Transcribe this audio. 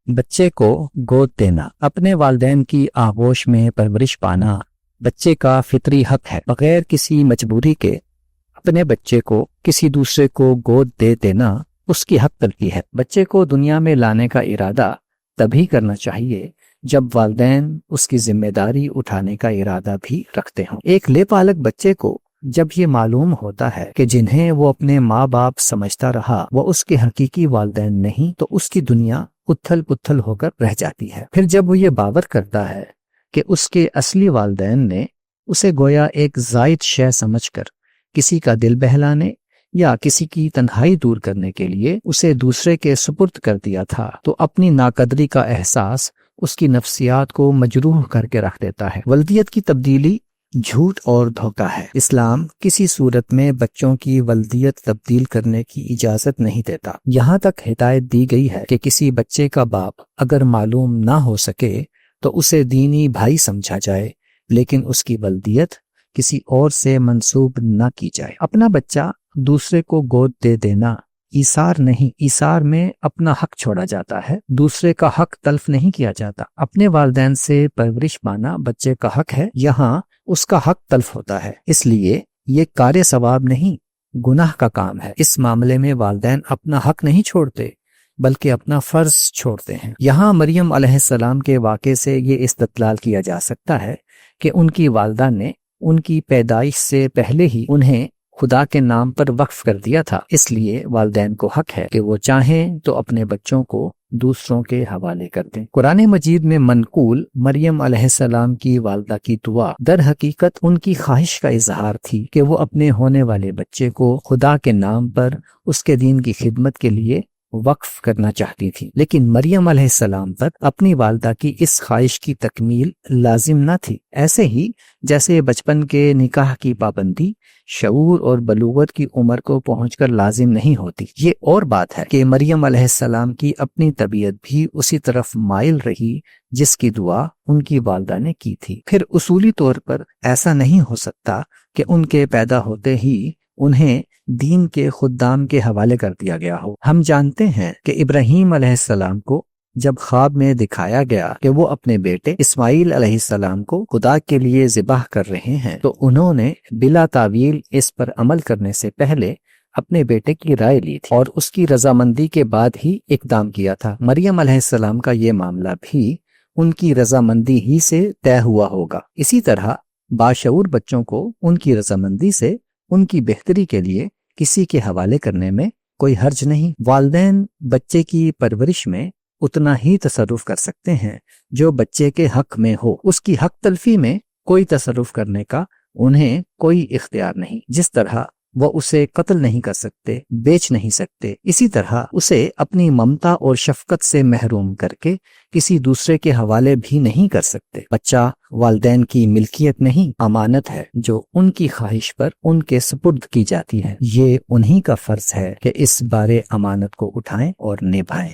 بچے کو گود دینا، اپنے والدین کی آغوش میں پرورش پانا بچے کا فطری حق ہے۔ بغیر کسی مجبوری کے اپنے بچے کو کسی دوسرے کو گود دے دینا اس کی حق تلفی ہے۔ بچے کو دنیا میں لانے کا ارادہ تبھی کرنا چاہیے جب والدین اس کی ذمہ داری اٹھانے کا ارادہ بھی رکھتے ہوں۔ ایک لے پالک بچے کو جب یہ معلوم ہوتا ہے کہ جنہیں وہ اپنے ماں باپ سمجھتا رہا وہ اس کے حقیقی والدین نہیں، تو اس کی دنیا اتھل پتھل ہو کر رہ جاتی ہے۔ پھر جب وہ یہ باور کرتا ہے کہ اس کے اصلی والدین نے اسے گویا ایک زائد شے سمجھ کر کسی کا دل بہلانے یا کسی کی تنہائی دور کرنے کے لیے اسے دوسرے کے سپرد کر دیا تھا، تو اپنی ناقدری کا احساس اس کی نفسیات کو مجروح کر کے رکھ دیتا ہے۔ ولدیت کی تبدیلی جھوٹ اور دھوکہ ہے۔ اسلام کسی صورت میں بچوں کی ولدیت تبدیل کرنے کی اجازت نہیں دیتا۔ یہاں تک ہدایت دی گئی ہے کہ کسی بچے کا باپ اگر معلوم نہ ہو سکے تو اسے دینی بھائی سمجھا جائے، لیکن اس کی ولدیت کسی اور سے منسوب نہ کی جائے۔ اپنا بچہ دوسرے کو گود دے دینا ایثار نہیں، ایثار میں اپنا حق چھوڑا جاتا ہے، دوسرے کا حق تلف نہیں کیا جاتا۔ اپنے والدین سے پرورش پانا بچے کا حق ہے، یہاں اس کا حق تلف ہوتا ہے، اس لیے یہ کار ثواب نہیں گناہ کا کام ہے۔ اس معاملے میں والدین اپنا حق نہیں چھوڑتے بلکہ اپنا فرض چھوڑتے ہیں۔ یہاں مریم علیہ السلام کے واقعے سے یہ استدلال کیا جا سکتا ہے کہ ان کی والدہ نے ان کی پیدائش سے پہلے ہی انہیں خدا کے نام پر وقف کر دیا تھا، اس لیے والدین کو حق ہے کہ وہ چاہیں تو اپنے بچوں کو دوسروں کے حوالے کر دیں۔ قرآن مجید میں منقول مریم علیہ السلام کی والدہ کی دعا در حقیقت ان کی خواہش کا اظہار تھی کہ وہ اپنے ہونے والے بچے کو خدا کے نام پر اس کے دین کی خدمت کے لیے وقف کرنا چاہتی تھی، لیکن مریم علیہ السلام پر اپنی والدہ کی اس خواہش کی تکمیل لازم نہ تھی، ایسے ہی جیسے بچپن کے نکاح کی پابندی شعور اور بلوغت کی عمر کو پہنچ کر لازم نہیں ہوتی۔ یہ اور بات ہے کہ مریم علیہ السلام کی اپنی طبیعت بھی اسی طرف مائل رہی جس کی دعا ان کی والدہ نے کی تھی۔ پھر اصولی طور پر ایسا نہیں ہو سکتا کہ ان کے پیدا ہوتے ہی انہیں دین کے خدام کے حوالے کر دیا گیا ہو۔ ہم جانتے ہیں کہ ابراہیم علیہ السلام کو جب خواب میں دکھایا گیا کہ وہ اپنے بیٹے اسماعیل علیہ السلام کو خدا کے لیے ذبح کر رہے ہیں، تو انہوں نے بلا تاویل اس پر عمل کرنے سے پہلے اپنے بیٹے کی رائے لی تھی اور اس کی رضامندی کے بعد ہی اقدام کیا تھا۔ مریم علیہ السلام کا یہ معاملہ بھی ان کی رضامندی ہی سے طے ہوا ہوگا۔ اسی طرح باشعور بچوں کو ان کی رضامندی سے ان کی بہتری کے لیے کسی کے حوالے کرنے میں کوئی حرج نہیں۔ والدین بچے کی پرورش میں اتنا ہی تصرف کر سکتے ہیں جو بچے کے حق میں ہو، اس کی حق تلفی میں کوئی تصرف کرنے کا انہیں کوئی اختیار نہیں۔ جس طرح وہ اسے قتل نہیں کر سکتے، بیچ نہیں سکتے، اسی طرح اسے اپنی ممتا اور شفقت سے محروم کر کے کسی دوسرے کے حوالے بھی نہیں کر سکتے۔ بچہ والدین کی ملکیت نہیں، امانت ہے جو ان کی خواہش پر ان کے سپرد کی جاتی ہے۔ یہ انہی کا فرض ہے کہ اس بارے امانت کو اٹھائیں اور نبھائیں۔